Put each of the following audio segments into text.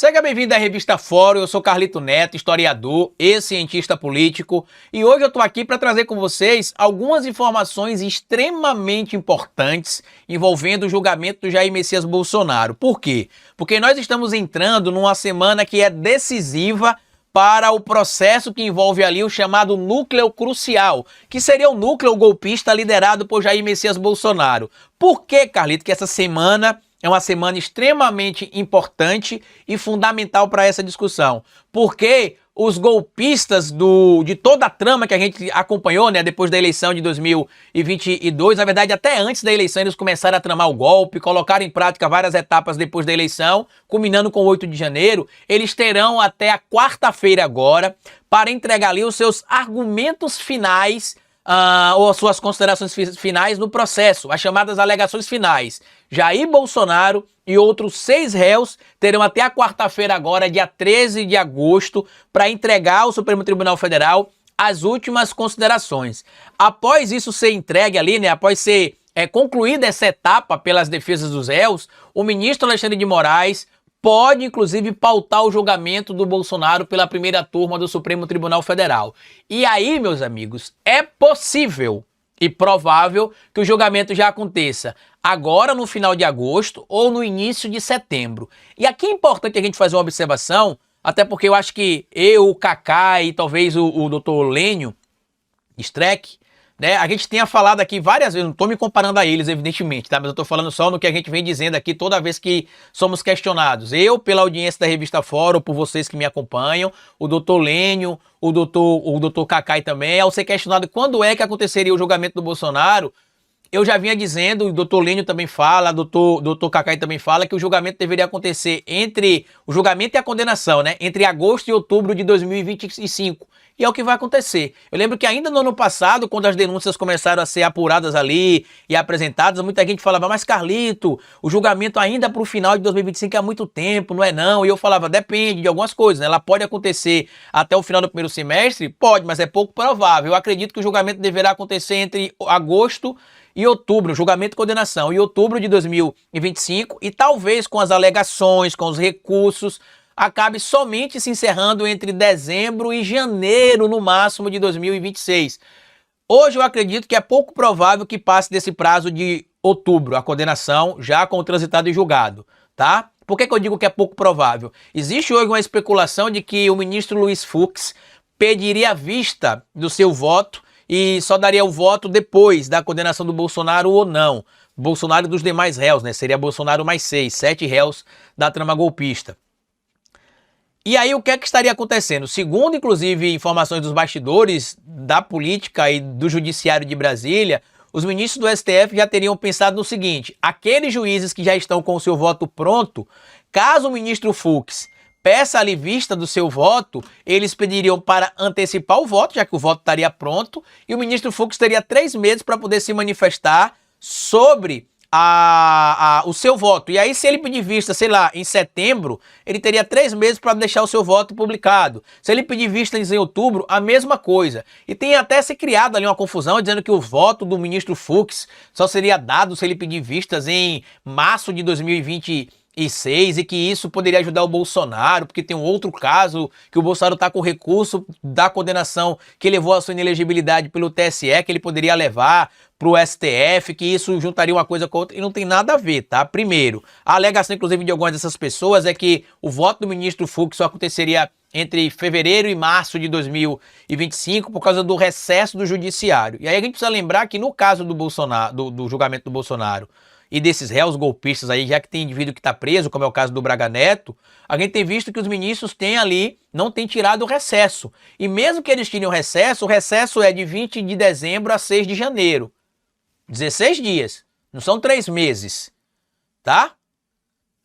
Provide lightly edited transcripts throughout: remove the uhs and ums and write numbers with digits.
Seja bem-vindo à Revista Fórum, eu sou Carlito Neto, historiador e cientista político, e hoje eu estou aqui para trazer com vocês algumas informações extremamente importantes envolvendo o julgamento do Jair Messias Bolsonaro. Por quê? Porque nós estamos entrando numa semana que é decisiva para o processo que envolve ali o chamado núcleo crucial, que seria o núcleo golpista liderado por Jair Messias Bolsonaro. Por que, Carlito, que essa semana é uma semana extremamente importante e fundamental para essa discussão? Porque os golpistas de toda a trama que a gente acompanhou, né, depois da eleição de 2022, na verdade até antes da eleição eles começaram a tramar o golpe, colocaram em prática várias etapas depois da eleição, culminando com o 8 de janeiro, eles terão até a quarta-feira agora para entregar ali os seus argumentos finais, ou as suas considerações finais no processo, as chamadas alegações finais. Jair Bolsonaro e outros 6 réus terão até a quarta-feira agora, dia 13 de agosto, para entregar ao Supremo Tribunal Federal as últimas considerações. Após isso ser entregue ali, né, após ser concluída essa etapa pelas defesas dos réus, o ministro Alexandre de Moraes pode, inclusive, pautar o julgamento do Bolsonaro pela primeira turma do Supremo Tribunal Federal. E aí, meus amigos, é possível e provável que o julgamento já aconteça agora no final de agosto ou no início de setembro. E aqui é importante a gente fazer uma observação, até porque eu acho que eu, o Kaká e talvez o Dr. Lênio Streck, né, a gente tenha falado aqui várias vezes, não estou me comparando a eles, evidentemente, tá? Mas eu estou falando só no que a gente vem dizendo aqui toda vez que somos questionados. Eu, pela audiência da Revista Fórum, por vocês que me acompanham, o Dr. Lênio, o Dr. Kaká também, ao ser questionado quando é que aconteceria o julgamento do Bolsonaro, eu já vinha dizendo, o Dr. Lênio também fala, o Dr. Kaká também fala, que o julgamento deveria acontecer entre o julgamento e a condenação, né? Entre agosto e outubro de 2025. E é o que vai acontecer. Eu lembro que ainda no ano passado, quando as denúncias começaram a ser apuradas ali e apresentadas, muita gente falava, mas Carlito, o julgamento ainda para o final de 2025 é muito tempo, não é não? E eu falava, depende de algumas coisas, né? Ela pode acontecer até o final do primeiro semestre? Pode, mas é pouco provável. Eu acredito que o julgamento deverá acontecer entre agosto e outubro, julgamento e condenação, em outubro de 2025, e talvez com as alegações, com os recursos, acabe somente se encerrando entre dezembro e janeiro, no máximo, de 2026. Hoje eu acredito que é pouco provável que passe desse prazo de outubro, a condenação, já com o transitado e julgado, tá? Por que eu digo que é pouco provável? Existe hoje uma especulação de que o ministro Luiz Fux pediria a vista do seu voto e só daria o voto depois da condenação do Bolsonaro ou não. Bolsonaro e dos demais réus, né? Seria Bolsonaro mais 7 réus da trama golpista. E aí o que é que estaria acontecendo? Segundo, inclusive, informações dos bastidores da política e do judiciário de Brasília, os ministros do STF já teriam pensado no seguinte: aqueles juízes que já estão com o seu voto pronto, caso o ministro Fux peça ali vista do seu voto, eles pediriam para antecipar o voto, já que o voto estaria pronto, e o ministro Fux teria 3 meses para poder se manifestar sobre o seu voto. E aí, se ele pedir vista, sei lá, em setembro, ele teria 3 meses para deixar o seu voto publicado. Se ele pedir vista em outubro, a mesma coisa. E tem até se criado ali uma confusão, dizendo que o voto do ministro Fux só seria dado se ele pedir vistas em março de 2026 e que isso poderia ajudar o Bolsonaro, porque tem um outro caso que o Bolsonaro está com o recurso da condenação que levou a sua inelegibilidade pelo TSE, que ele poderia levar para o STF, que isso juntaria uma coisa com outra, e não tem nada a ver, tá? Primeiro, a alegação, inclusive, de algumas dessas pessoas é que o voto do ministro Fux só aconteceria entre fevereiro e março de 2025 por causa do recesso do judiciário. E aí a gente precisa lembrar que no caso do Bolsonaro, do julgamento do Bolsonaro, e desses réus golpistas aí, já que tem indivíduo que está preso, como é o caso do Braga Neto, a gente tem visto que os ministros têm ali, não têm tirado o recesso. E mesmo que eles tirem o recesso é de 20 de dezembro a 6 de janeiro. 16 dias, não são 3 meses, tá?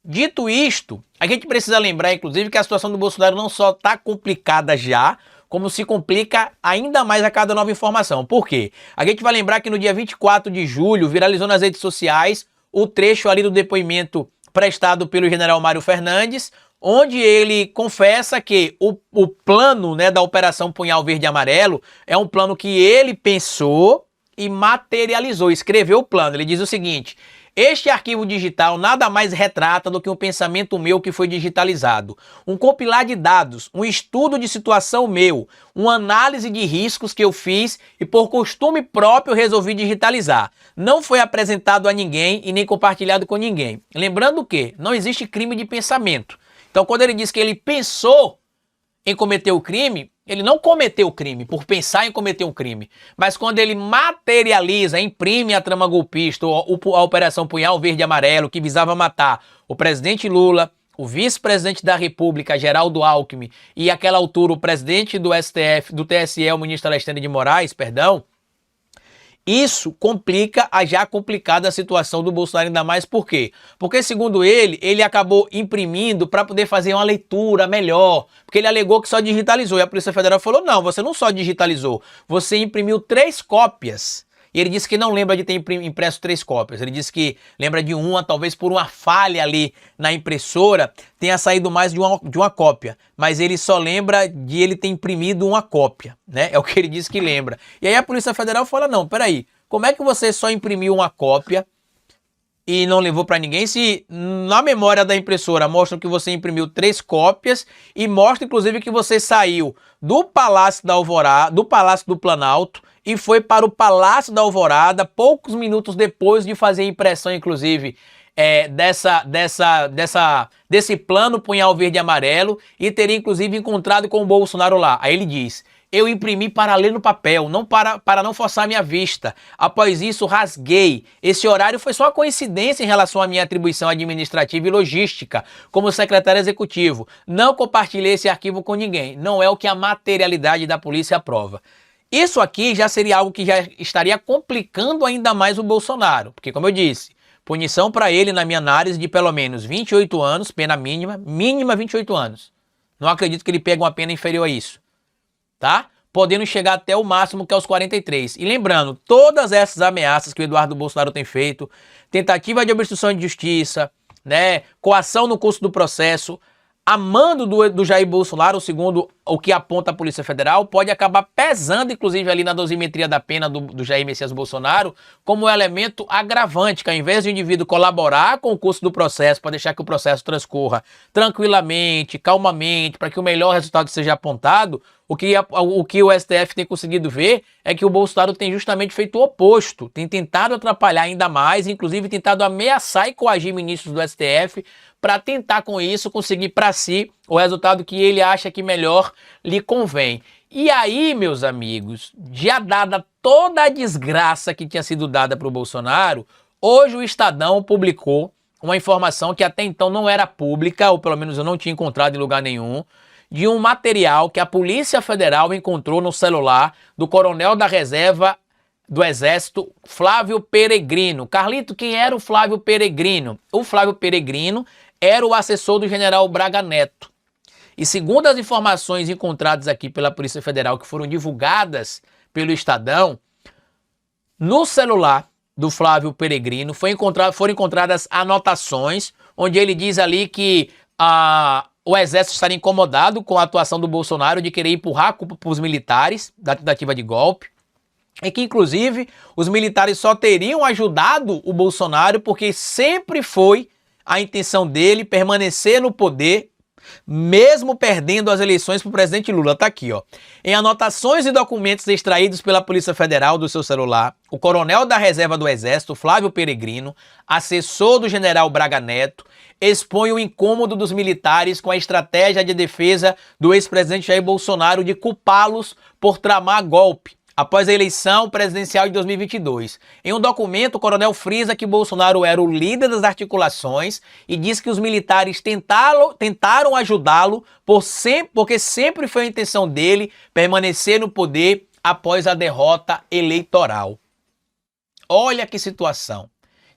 Dito isto, a gente precisa lembrar, inclusive, que a situação do Bolsonaro não só está complicada já, como se complica ainda mais a cada nova informação. Por quê? A gente vai lembrar que no dia 24 de julho viralizou nas redes sociais o trecho ali do depoimento prestado pelo general Mário Fernandes, onde ele confessa que o plano, né, da Operação Punhal Verde e Amarelo é um plano que ele pensou e materializou, escreveu o plano. Ele diz o seguinte: este arquivo digital nada mais retrata do que um pensamento meu que foi digitalizado, um compilar de dados, um estudo de situação meu, uma análise de riscos que eu fiz e por costume próprio resolvi digitalizar. Não foi apresentado a ninguém e nem compartilhado com ninguém. Lembrando que não existe crime de pensamento. Então, quando ele diz que ele pensou em cometer o crime, ele não cometeu o crime por pensar em cometer um crime, mas quando ele materializa, imprime a trama golpista, a Operação Punhal Verde e Amarelo, que visava matar o presidente Lula, o vice-presidente da República, Geraldo Alckmin, e àquela altura o presidente do STF, do TSE, o ministro Alexandre de Moraes, perdão, isso complica a já complicada situação do Bolsonaro, ainda mais por quê? Porque, segundo ele acabou imprimindo para poder fazer uma leitura melhor, porque ele alegou que só digitalizou, e a Polícia Federal falou: não, você não só digitalizou, você imprimiu 3 cópias. E ele disse que não lembra de ter impresso 3 cópias, ele disse que lembra de uma, talvez por uma falha ali na impressora, tenha saído mais de uma cópia, mas ele só lembra de ele ter imprimido uma cópia, né? É o que ele disse que lembra. E aí a Polícia Federal fala: não, peraí, como é que você só imprimiu uma cópia e não levou para ninguém, se na memória da impressora mostra que você imprimiu 3 cópias e mostra inclusive que você saiu do Palácio da Alvorada, do Palácio do Planalto, e foi para o Palácio da Alvorada poucos minutos depois de fazer a impressão, inclusive, desse plano Punhal Verde e Amarelo, e teria inclusive encontrado com o Bolsonaro lá. Aí ele diz: eu imprimi para ler no papel, não para não forçar minha vista. Após isso, rasguei. Esse horário foi só uma coincidência em relação à minha atribuição administrativa e logística como secretário executivo. Não compartilhei esse arquivo com ninguém. Não é o que a materialidade da polícia aprova. Isso aqui já seria algo que já estaria complicando ainda mais o Bolsonaro, porque, como eu disse, punição para ele, na minha análise, de pelo menos 28 anos, pena mínima 28 anos. Não acredito que ele pegue uma pena inferior a isso, tá? Podendo chegar até o máximo, que é os 43. E lembrando, todas essas ameaças que o Eduardo Bolsonaro tem feito, tentativa de obstrução de justiça, né, coação no curso do processo, a mando do Jair Bolsonaro, segundo o que aponta a Polícia Federal, pode acabar pesando, inclusive, ali na dosimetria da pena do Jair Messias Bolsonaro, como um elemento agravante, que ao invés do indivíduo colaborar com o curso do processo, para deixar que o processo transcorra tranquilamente, calmamente, para que o melhor resultado seja apontado, o que o STF tem conseguido ver é que o Bolsonaro tem justamente feito o oposto, tem tentado atrapalhar ainda mais, inclusive tentado ameaçar e coagir ministros do STF para tentar com isso conseguir para si o resultado que ele acha que melhor lhe convém. E aí, meus amigos, já dada toda a desgraça que tinha sido dada para o Bolsonaro, hoje o Estadão publicou uma informação que até então não era pública, ou pelo menos eu não tinha encontrado em lugar nenhum, de um material que a Polícia Federal encontrou no celular do coronel da reserva do Exército, Flávio Peregrino. Carlito, quem era o Flávio Peregrino? O Flávio Peregrino era o assessor do general Braga Neto. E segundo as informações encontradas aqui pela Polícia Federal, que foram divulgadas pelo Estadão, no celular do Flávio Peregrino foram encontradas anotações, onde ele diz ali que o Exército estaria incomodado com a atuação do Bolsonaro de querer empurrar a culpa para os militares da tentativa de golpe. É que, inclusive, os militares só teriam ajudado o Bolsonaro porque sempre foi a intenção dele permanecer no poder, mesmo perdendo as eleições para o presidente Lula. Tá aqui, ó. Em anotações e documentos extraídos pela Polícia Federal do seu celular, o coronel da reserva do Exército, Flávio Peregrino, assessor do general Braga Neto, expõe o incômodo dos militares com a estratégia de defesa do ex-presidente Jair Bolsonaro de culpá-los por tramar golpe após a eleição presidencial de 2022. Em um documento, o coronel frisa que Bolsonaro era o líder das articulações e diz que os militares tentaram ajudá-lo porque sempre foi a intenção dele permanecer no poder após a derrota eleitoral. Olha que situação.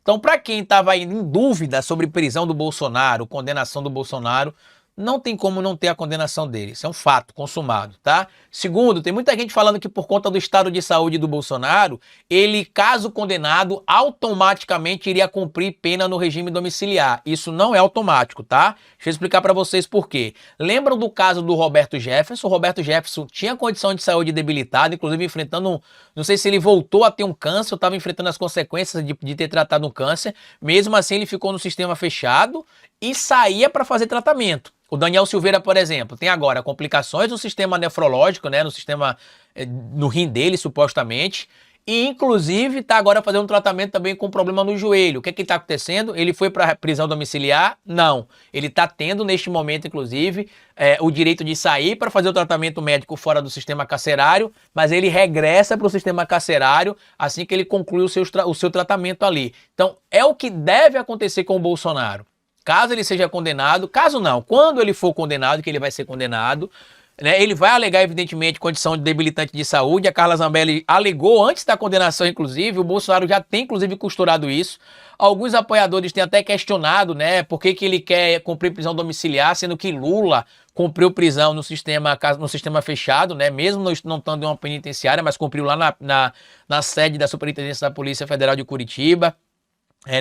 Então, para quem estava em dúvida sobre prisão do Bolsonaro, condenação do Bolsonaro, não tem como não ter a condenação dele. Isso é um fato consumado, tá? Segundo, tem muita gente falando que por conta do estado de saúde do Bolsonaro, ele, caso condenado, automaticamente iria cumprir pena no regime domiciliar. Isso não é automático, tá? Deixa eu explicar para vocês por quê. Lembram do caso do Roberto Jefferson? O Roberto Jefferson tinha condição de saúde debilitada, inclusive enfrentando, não sei se ele voltou a ter um câncer, ou estava enfrentando as consequências de ter tratado um câncer. Mesmo assim, ele ficou no sistema fechado e saía para fazer tratamento. O Daniel Silveira, por exemplo, tem agora complicações no sistema nefrológico, né, no sistema, no rim dele, supostamente, e inclusive está agora fazendo um tratamento também com problema no joelho. O que está acontecendo? Ele foi para prisão domiciliar? Não. Ele está tendo, neste momento, inclusive, o direito de sair para fazer o tratamento médico fora do sistema carcerário, mas ele regressa para o sistema carcerário assim que ele conclui o seu tratamento ali. Então, é o que deve acontecer com o Bolsonaro. Caso ele seja condenado, caso não, quando ele for condenado, que ele vai ser condenado, né, ele vai alegar, evidentemente, condição de debilitante de saúde. A Carla Zambelli alegou antes da condenação, inclusive. O Bolsonaro já tem, inclusive, costurado isso. Alguns apoiadores têm até questionado, né, por que ele quer cumprir prisão domiciliar, sendo que Lula cumpriu prisão no sistema fechado, né, mesmo não estando em uma penitenciária, mas cumpriu lá na sede da Superintendência da Polícia Federal de Curitiba.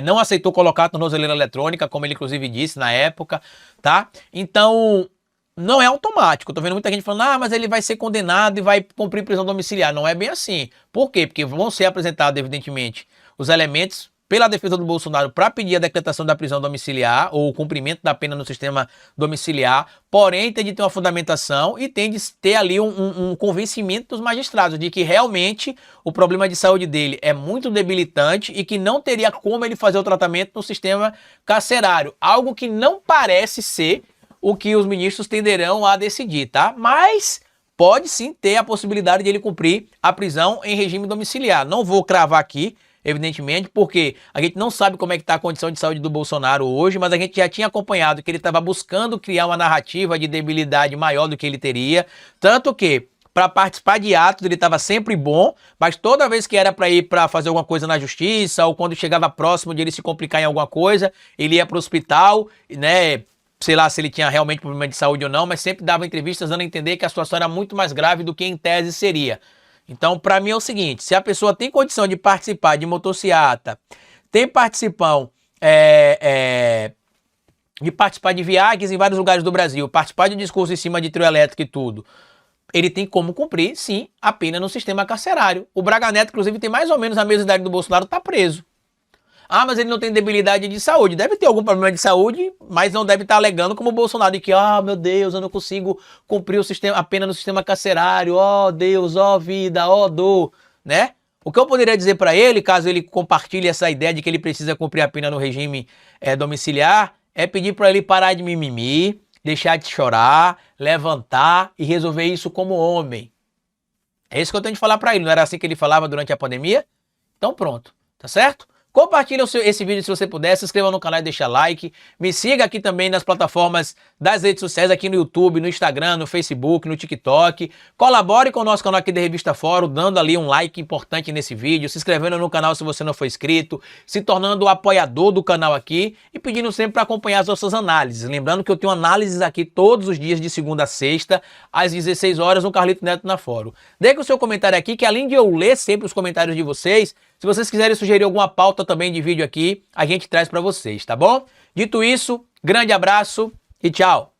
Não aceitou colocar a tornozeleira eletrônica, como ele inclusive disse na época, tá? Então, não é automático. Eu tô vendo muita gente falando, mas ele vai ser condenado e vai cumprir prisão domiciliar. Não é bem assim. Por quê? Porque vão ser apresentados, evidentemente, os elementos pela defesa do Bolsonaro para pedir a decretação da prisão domiciliar ou o cumprimento da pena no sistema domiciliar, porém tem de ter uma fundamentação e tem de ter ali um convencimento dos magistrados de que realmente o problema de saúde dele é muito debilitante e que não teria como ele fazer o tratamento no sistema carcerário, algo que não parece ser o que os ministros tenderão a decidir, tá? Mas pode sim ter a possibilidade de ele cumprir a prisão em regime domiciliar. Não vou cravar aqui, evidentemente, porque a gente não sabe como é que está a condição de saúde do Bolsonaro hoje, mas a gente já tinha acompanhado que ele estava buscando criar uma narrativa de debilidade maior do que ele teria, tanto que para participar de atos ele estava sempre bom, mas toda vez que era para ir para fazer alguma coisa na justiça, ou quando chegava próximo de ele se complicar em alguma coisa, ele ia para o hospital, né? Sei lá se ele tinha realmente problema de saúde ou não, mas sempre dava entrevistas dando a entender que a situação era muito mais grave do que em tese seria. Então, para mim é o seguinte, se a pessoa tem condição de participar de motociata, tem de participar de viagens em vários lugares do Brasil, participar de discurso em cima de trio elétrico e tudo, ele tem como cumprir, sim, a pena no sistema carcerário. O Braga Neto, inclusive, tem mais ou menos a mesma idade do Bolsonaro, está preso. Mas ele não tem debilidade de saúde. Deve ter algum problema de saúde, mas não deve estar alegando como o Bolsonaro, de que, meu Deus, eu não consigo cumprir a pena no sistema carcerário, Deus, vida, dor, né? O que eu poderia dizer para ele, caso ele compartilhe essa ideia de que ele precisa cumprir a pena no regime domiciliar, é pedir para ele parar de mimimi, deixar de chorar, levantar e resolver isso como homem. É isso que eu tenho de falar para ele. Não era assim que ele falava durante a pandemia? Então pronto, tá certo? Compartilhe esse vídeo se você puder, se inscreva no canal e deixa like. Me siga aqui também nas plataformas das redes sociais, aqui no YouTube, no Instagram, no Facebook, no TikTok. Colabore com o nosso canal aqui da Revista Fórum, dando ali um like importante nesse vídeo, se inscrevendo no canal se você não for inscrito, se tornando apoiador do canal aqui e pedindo sempre para acompanhar as nossas análises. Lembrando que eu tenho análises aqui todos os dias de segunda a sexta, às 16 horas, no Carlito Neto na Fórum. Deixe o seu comentário aqui, que além de eu ler sempre os comentários de vocês, se vocês quiserem sugerir alguma pauta também de vídeo aqui, a gente traz para vocês, tá bom? Dito isso, grande abraço e tchau!